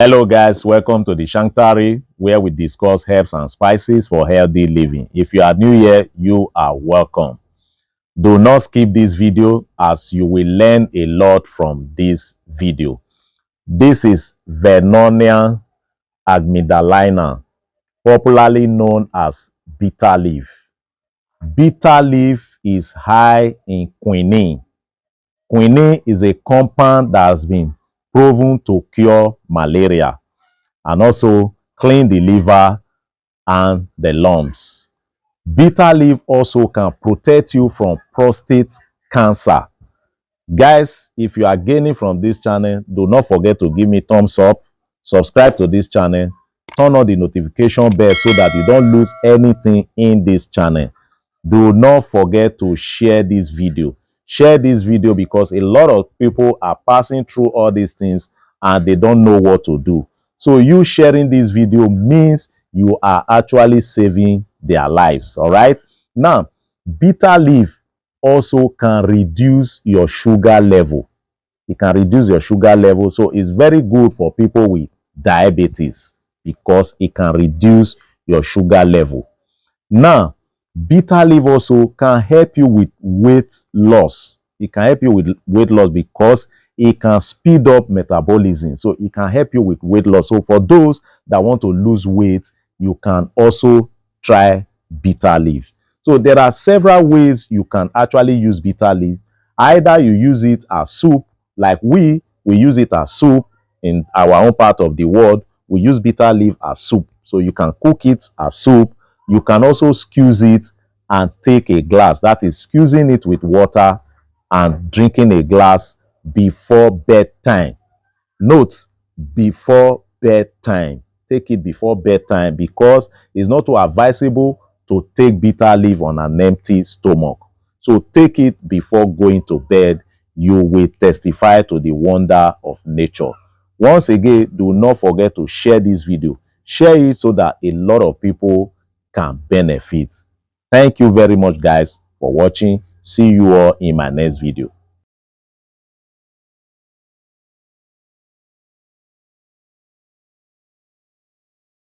Hello guys, welcome to the Shanktari where we discuss herbs and spices for healthy living. If you are new here, you are welcome. Do not skip this video as you will learn a lot from this video. This is Vernonia amygdalina, popularly known as bitter leaf. Bitter leaf is high in quinine. Quinine is a compound that has been proven to cure malaria and also clean the liver and the lungs. Bitter leaf also can protect you from prostate cancer. Guys, if you are gaining from this channel, do not forget to give me thumbs up, subscribe to this channel, turn on the notification bell so that you don't lose anything in this channel. Do not forget to share this video. Share this video because a lot of people are passing through all these things and they don't know what to do. So you sharing this video means you are actually saving their lives. All right. Now, bitter leaf also can reduce your sugar level. It can reduce your sugar level. So it's very good for people with diabetes because it can reduce your sugar level. Now, bitter leaf also can help you with weight loss. It can help you with weight loss because it can speed up metabolism. So it can help you with weight loss. So for those that want to lose weight, you can also try bitter leaf. So there are several ways you can actually use bitter leaf. Either you use it as soup, like we use it as soup in our own part of the world. We use bitter leaf as soup. So you can cook it as soup. You can also squeeze it and take a glass. That is squeezing it with water and drinking a glass before bedtime. Note, before bedtime. Take it before bedtime because it's not too advisable to take bitter leaf on an empty stomach. So take it before going to bed. You will testify to the wonder of nature. Once again, do not forget to share this video. Share it so that a lot of people can benefit. Thank you very much, guys, for watching. See you all in my next video.